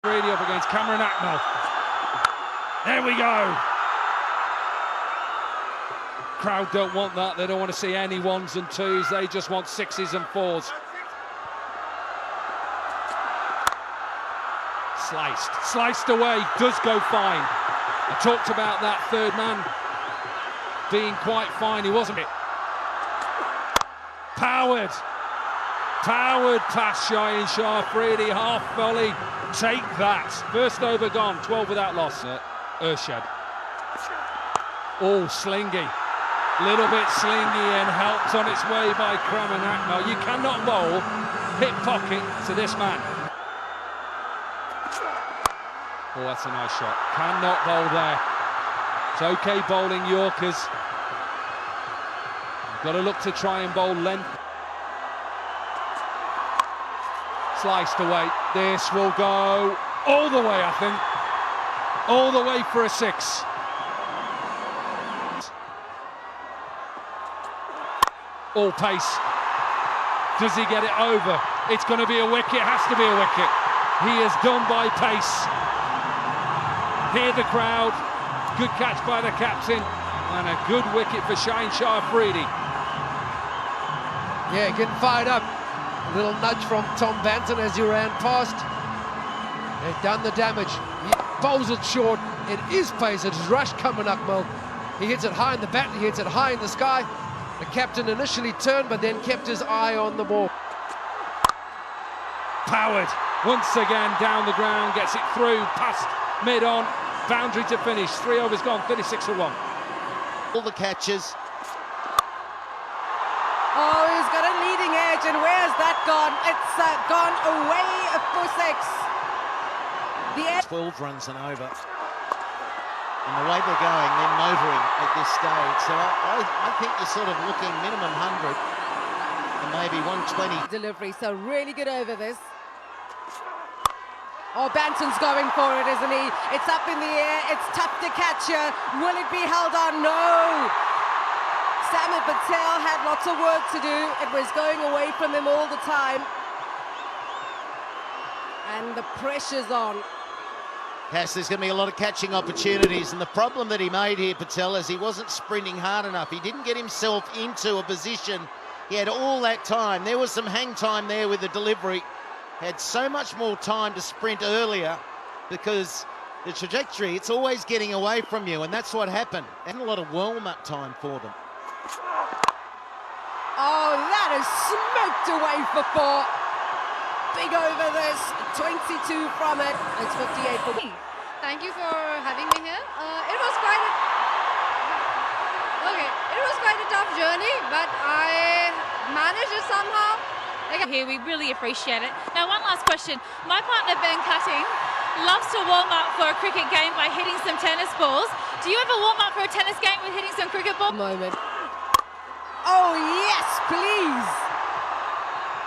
Really up against Cameron Acknell. There we go. Crowd don't want that. They don't want to see any ones and twos. They just want sixes and fours. Sliced away, does go fine. I talked about that third man being quite fine. He wasn't it. Powered past Shaheen Shah Afridi, half volley. Take that. First over gone, 12 without loss. Urshad. Oh, slingy. Little bit slingy and helped on its way by Cameron Acknell. You cannot bowl hip pocket to this man. Oh, that's a nice shot. Cannot bowl there. It's okay bowling Yorkers. You've got to look to try and bowl length. Sliced away. This will go all the way, I think. All the way for a six. All pace. Does he get it over? It's going to be a wicket. It has to be a wicket. He is done by pace. Hear the crowd. Good catch by the captain. And a good wicket for Shaheen Shah Afridi. Yeah, getting fired up. A little nudge from Tom Banton as he ran past. They've done the damage. He bowls it short. It is pace. It's rushed Cameron Acknell. He hits it high in the bat. He hits it high in the sky. The captain initially turned, but then kept his eye on the ball. Powered once again down the ground. Gets it through past mid-on. Boundary to finish. 3 overs gone. 36 for 1. All the catches. Oh, he's got a leading edge, and where's that gone? It's gone away for 6. The edge. 12 runs and over. And the way they're going, they're motoring at this stage. So I think you're sort of looking minimum 100 and maybe 120. Delivery, so really good over this. Oh, Banton's going for it, isn't he? It's up in the air. It's tough to catch her. Will it be held on? No. Sammy Patel had lots of work to do. It was going away from him all the time. And the pressure's on. Yes, there's going to be a lot of catching opportunities. And the problem that he made here, Patel, is he wasn't sprinting hard enough. He didn't get himself into a position. He had all that time. There was some hang time there with the delivery. Had so much more time to sprint earlier because the trajectory, it's always getting away from you, and that's what happened. And a lot of warm-up time for them. Oh, that is smoked away for 4. Big over this, 22 from it. It's 58 for 1. Thank you for having me here. It was quite a tough journey, but I managed it somehow. Here, we really appreciate it. Now, one last question. My partner, Ben Cutting, loves to warm up for a cricket game by hitting some tennis balls. Do you ever warm up for a tennis game with hitting some cricket balls? Moment. Oh, yes, please.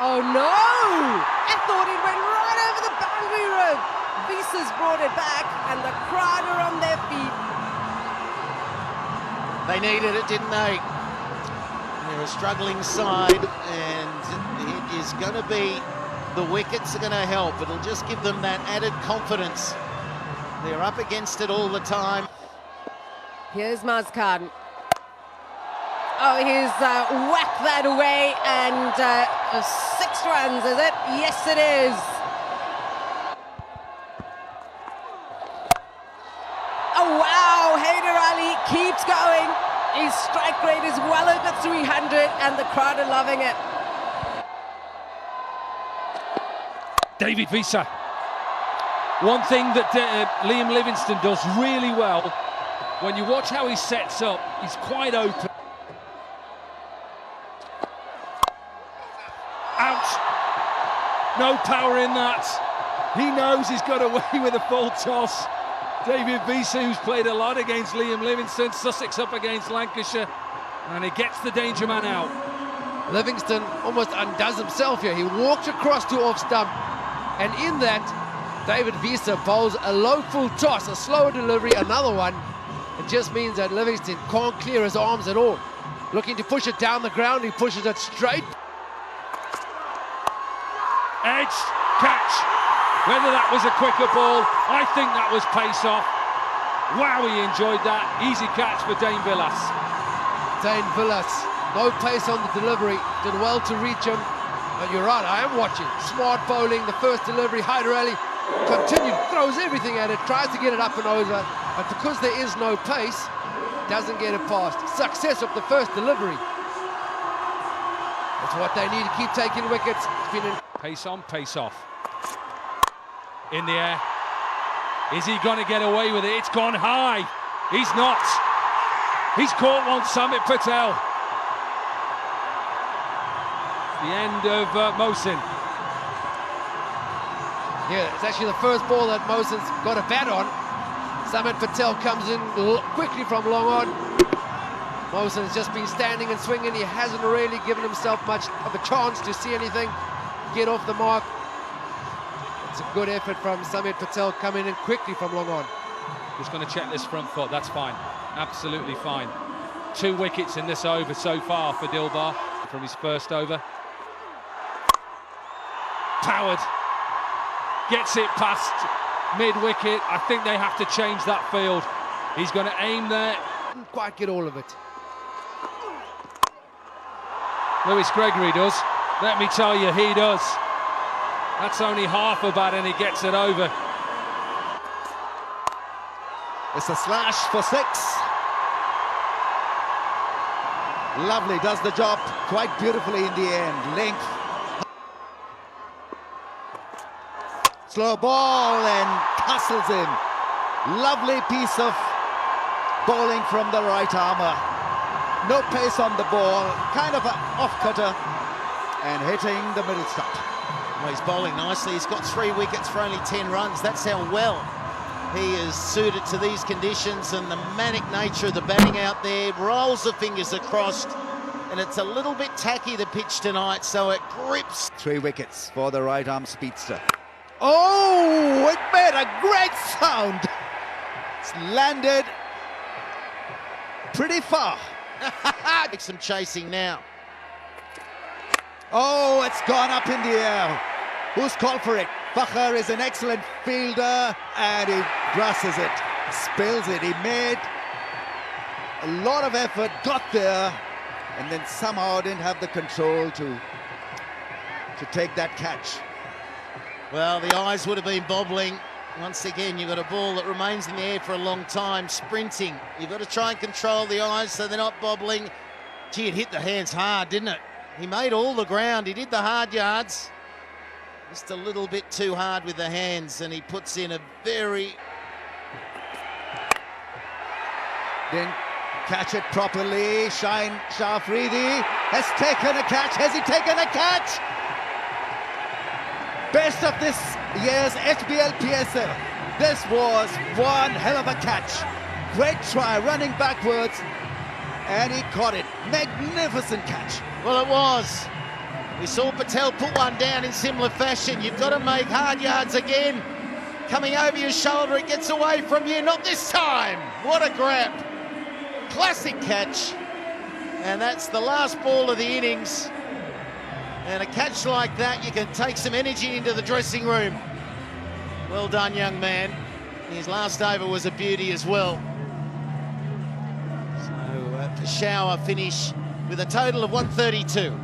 Oh, no. I thought it went right over the boundary rope. Visa's brought it back, and the crowd are on their feet. They needed it, didn't they? They're a struggling side, and it is going to be, the wickets are going to help. It'll just give them that added confidence. They're up against it all the time. Here's Mazkhan. Oh, he's whacked that away, and 6 runs, is it? Yes, it is. Oh, wow, Haider Ali keeps going. His strike rate is well over 300, and the crowd are loving it. David Visa. One thing that Liam Livingstone does really well, when you watch how he sets up, he's quite open. Out. No power in that. He knows he's got away with a full toss. David Visa, who's played a lot against Liam Livingstone, Sussex up against Lancashire, and he gets the danger man out. Livingstone almost undoes himself here. He walked across to off stump, and in that, David Visa bowls a low full toss, a slower delivery, another one. It just means that Livingstone can't clear his arms at all. Looking to push it down the ground, he pushes it straight. Edge, catch. Whether that was a quicker ball, I think that was pace off. Wow, he enjoyed that. Easy catch for Dane Villas. Dane Villas, no pace on the delivery, did well to reach him. And you're right, I am watching. Smart bowling, the first delivery, Hyder Ali continued, throws everything at it, tries to get it up and over, but because there is no pace, doesn't get it past. Success of the first delivery. That's what they need to keep taking wickets. It's been Pace on, pace off. In the air. Is he going to get away with it? It's gone high. He's not. He's caught one, Samit Patel. The end of Mohsin. Yeah, it's actually the first ball that Mohsin's got a bat on. Samit Patel comes in quickly from long on. Mohsin's just been standing and swinging. He hasn't really given himself much of a chance to see anything get off the mark. It's a good effort from Samit Patel coming in quickly from long on. Just going to check this front foot. That's fine. Absolutely fine. 2 wickets in this over so far for Dilbar from his first over. Powered. Gets it past mid-wicket. I think they have to change that field. He's going to aim there. Didn't quite get all of it. Lewis Gregory does. Let me tell you, he does. That's only half a bat and he gets it over. It's a slash for 6. Lovely, does the job quite beautifully in the end. Length. Slow ball and castles in. Lovely piece of bowling from the right armour. No pace on the ball, kind of an off-cutter and hitting the middle stump. Well, he's bowling nicely. He's got 3 wickets for only 10 runs. That's how well he is suited to these conditions, and the manic nature of the batting out there. Rolls the fingers across, and it's a little bit tacky, the pitch tonight, so it grips. 3 wickets for the right-arm speedster. Oh, it made a great sound. It's landed pretty far. Make some chasing now. Oh, it's gone up in the air. Who's called for it? Fakhar is an excellent fielder and he grasses it, spills it. He made a lot of effort, got there, and then somehow didn't have the control to take that catch. Well, the eyes would have been bobbling. Once again, you've got a ball that remains in the air for a long time, sprinting. You've got to try and control the eyes so they're not bobbling. Gee, it hit the hands hard, didn't it? He made all the ground. He did the hard yards. Just a little bit too hard with the hands, and he puts in a very... Didn't catch it properly. Shine Shah Afridi has taken a catch. Has he taken a catch? Best of this year's HBL PSL. This was one hell of a catch. Great try, running backwards, and he caught it. Magnificent catch. Well, it was. We saw Patel put one down in similar fashion. You've got to make hard yards again. Coming over your shoulder, it gets away from you. Not this time. What a grab. Classic catch. And that's the last ball of the innings. And a catch like that, you can take some energy into the dressing room. Well done, young man. His last over was a beauty as well. So Peshawar finish with a total of 132.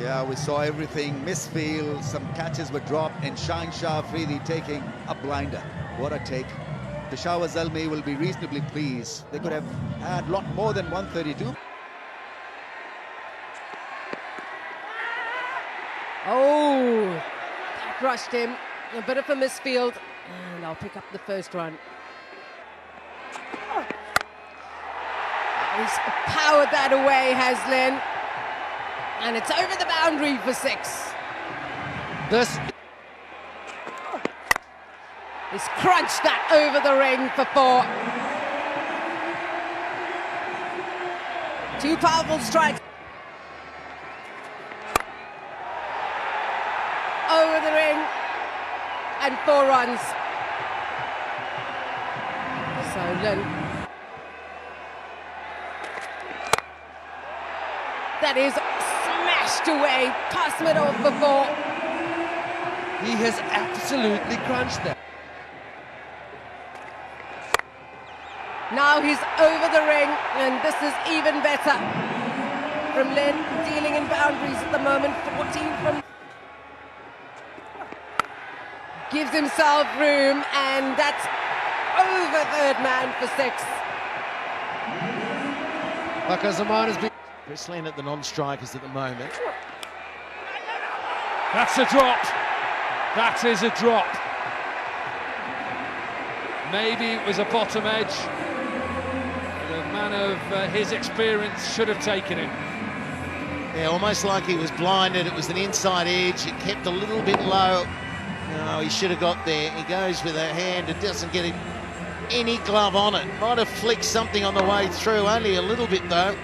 Yeah, we saw everything. Misfield, some catches were dropped, and Shine Shah Afridi taking a blinder. What a take. Peshawar Zalmi will be reasonably pleased. They could have had a lot more than 132. Oh, that rushed him. A bit of a misfield, and I'll pick up the first run. He's powered that away, Haslin. And it's over the boundary for 6. He's crunched that over the ring for 4. 2 powerful strikes. Over the ring. And 4 runs. Solon. That is smashed away, past middle for 4. He has absolutely crunched them. Now he's over the ring, and this is even better. From Lynn, dealing in boundaries at the moment, 14 from... Gives himself room, and that's over third man for 6. Fakhr Zaman has been... Chris Lynn at the non-strikers at the moment. That's a drop. That is a drop. Maybe it was a bottom edge. The man of his experience should have taken it. Yeah, almost like he was blinded. It was an inside edge. It kept a little bit low. No, he should have got there. He goes with a hand. It doesn't get any glove on it. Might have flicked something on the way through, only a little bit though.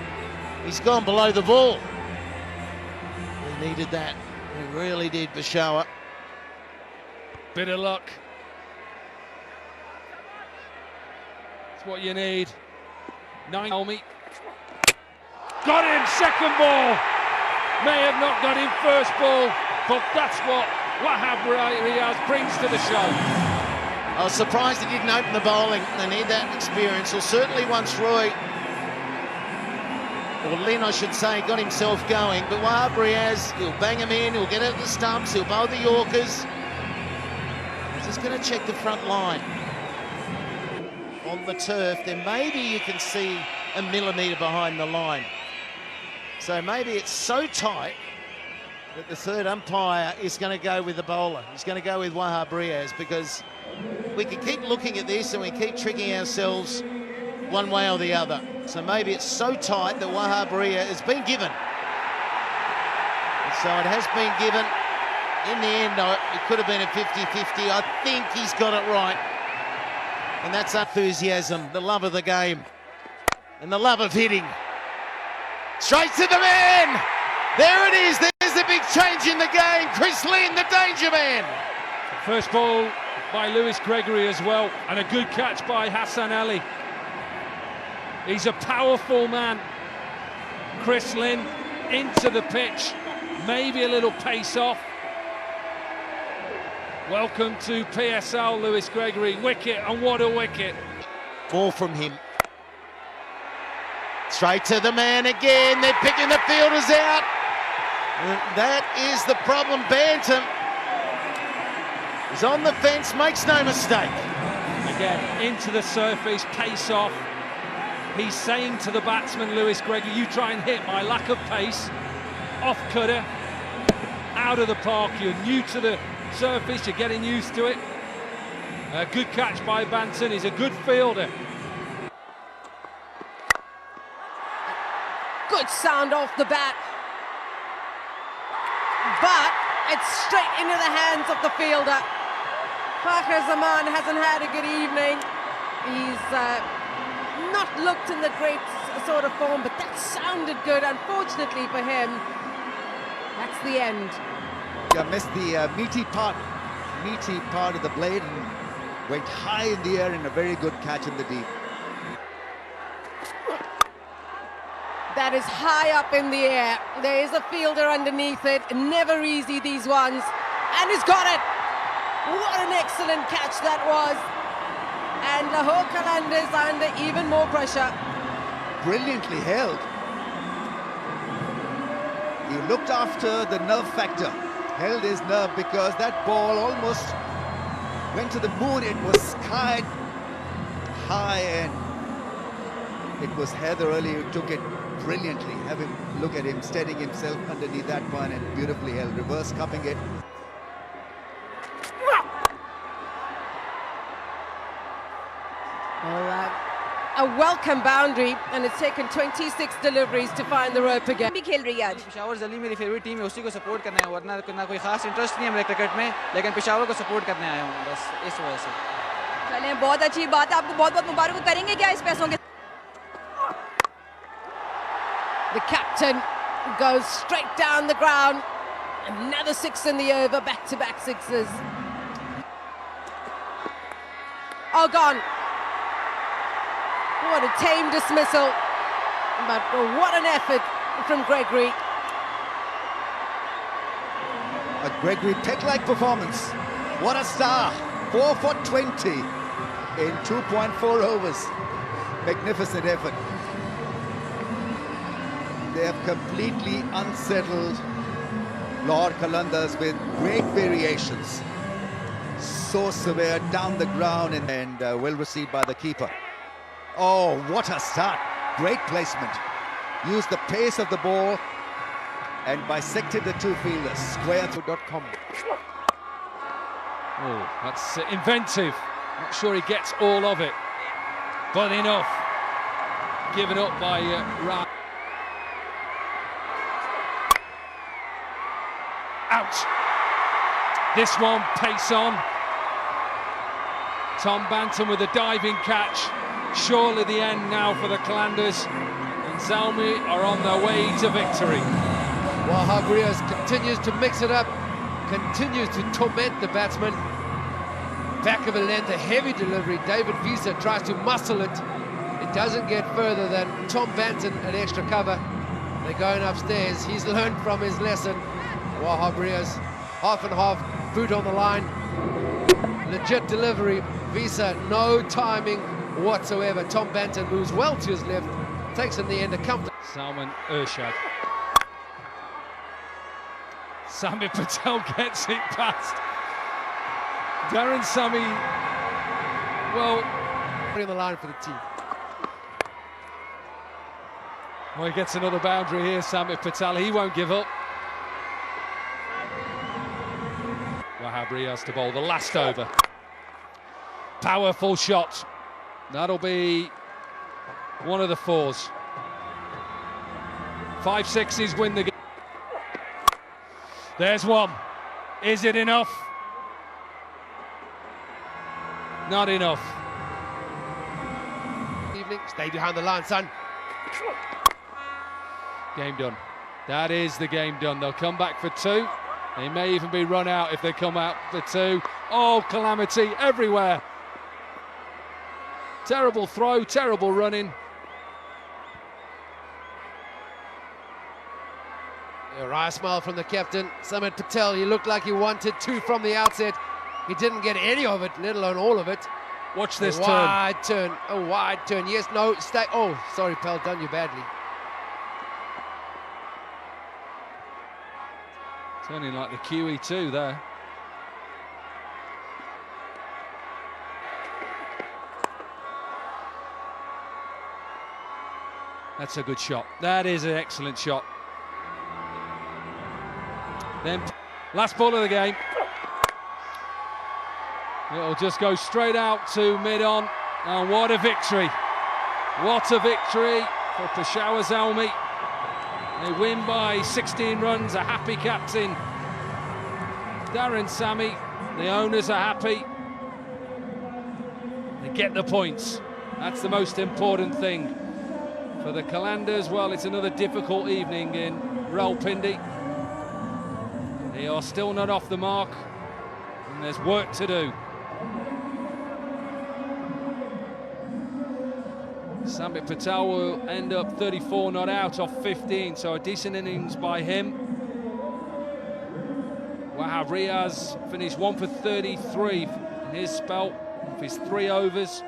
He's gone below the ball. He needed that. He really did, Peshawar. Bit of luck. It's what you need. Zalmi. Got him, second ball. May have not got him first ball, but that's what Wahab Riaz brings to the show. I was surprised he didn't open the bowling. They need that experience. Or certainly once Roy, or Lynn I should say, got himself going. But Wahab Riaz, he'll bang him in, he'll get out the stumps, he'll bowl the Yorkers. He's just going to check the front line. On the turf, then maybe you can see a millimetre behind the line. So maybe it's so tight that the third umpire is going to go with the bowler. He's going to go with Wahab Riaz, because we can keep looking at this and we keep tricking ourselves one way or the other. So maybe it's so tight that Wahab Riaz has been given. And so it has been given. In the end, it could have been a 50-50. I think he's got it right. And that's enthusiasm, the love of the game, and the love of hitting. Straight to the man! There it is, there's the big change in the game. Chris Lynn, the danger man. First ball by Lewis Gregory as well, and a good catch by Hassan Ali. He's a powerful man. Chris Lynn into the pitch, maybe a little pace off. Welcome to PSL, Lewis Gregory. Wicket, and what a wicket. Ball from him. Straight to the man again. They're picking the fielders out. That is the problem. Bantam is on the fence, makes no mistake. Again, into the surface, pace off. He's saying to the batsman, Lewis Gregory, you try and hit my lack of pace. Off cutter, out of the park. You're new to the surface, you're getting used to it. A good catch by Banton. He's a good fielder. Good sound off the bat. But it's straight into the hands of the fielder. Fakhr Zaman hasn't had a good evening. He's not looked in the great sort of form, but that sounded good. Unfortunately for him, that's the end. Yeah, missed the meaty part of the blade and went high in the air in a very good catch in the deep. That is high up in the air. There is a fielder underneath it. Never easy, these ones. And he's got it. What an excellent catch that was. And Lahore Qalandars are under even more pressure. Brilliantly held. He looked after the nerve factor. Held his nerve, because that ball almost went to the moon. It was sky high, and it was Heather early who took it brilliantly. Have him look at him steadying himself underneath that one, and beautifully held, reverse cupping it. Well, a welcome boundary, and it's taken 26 deliveries to find the rope again. भी खेल रही है आज पेशावर ज़ल्मी मेरी favourite team है, उसी को support करना है, वरना ना कोई खास इंटरेस्ट नहीं है मेरे क्रिकेट में, लेकिन पेशावर को सपोर्ट करने आया हूँ बस इस वजह से। चलें, बहुत अच्छी बात है, आपको बहुत-बहुत मुबारक। करेंगे क्या इस पैसों के? The captain goes straight down the ground. Another 6 in the over, back-to-back sixes. Oh, gone. What a tame dismissal, but what an effort from Gregory. A Gregory Peck-like performance. What a star. 4 for 20 in 2.4 overs. Magnificent effort. They have completely unsettled Lahore Qalandars with great variations. So severe down the ground and well received by the keeper. Oh, what a start. Great placement. Used the pace of the ball and bisected the two fielders. Square.com. Oh, that's inventive. Not sure he gets all of it, but enough. Given up by Ra. Out. This one, pace on. Tom Banton with a diving catch. Surely the end now for the Qalandars. And Zalmi are on their way to victory. Wahab Riaz continues to mix it up, continues to torment the batsman. Back of a length, a heavy delivery. David Visa tries to muscle it. It doesn't get further than Tom Banton at extra cover. They're going upstairs. He's learned from his lesson. Wahab Riaz, half and half, boot on the line. Legit delivery. Visa, no timing whatsoever. Tom Banton moves well to his left, takes in the end a comfort. Salman Urshad. Sami Patel gets it past. Darren Sami, well, on the line for the team. Well, he gets another boundary here, Sami Patel. He won't give up. Wahab Riaz to bowl the last over. Powerful shot. That'll be one of the fours. 5 sixes win the game. There's one. Is it enough? Not enough. Evening, stay behind the line, son. Game done. That is the game done. They'll come back for 2. They may even be run out if they come out for 2. Oh, calamity everywhere. Terrible throw, terrible running. A wry smile from the captain, Samit Patel. He looked like he wanted 2 from the outset. He didn't get any of it, let alone all of it. Watch this turn. A wide turn. Yes, no, stay. Oh, sorry, pal, done you badly. Turning like the QE2 there. That's a good shot. That is an excellent shot. Then, last ball of the game. It'll just go straight out to mid-on. And what a victory. What a victory for Peshawar Zalmi. They win by 16 runs, a happy captain. Darren Sami, the owners are happy. They get the points. That's the most important thing. For the Qalandars, well, it's another difficult evening in Rawalpindi. They are still not off the mark, and there's work to do. Sami Patel will end up 34 not out off 15, so a decent innings by him. Wahab Riaz finished 1 for 33 in his spell of his 3 overs.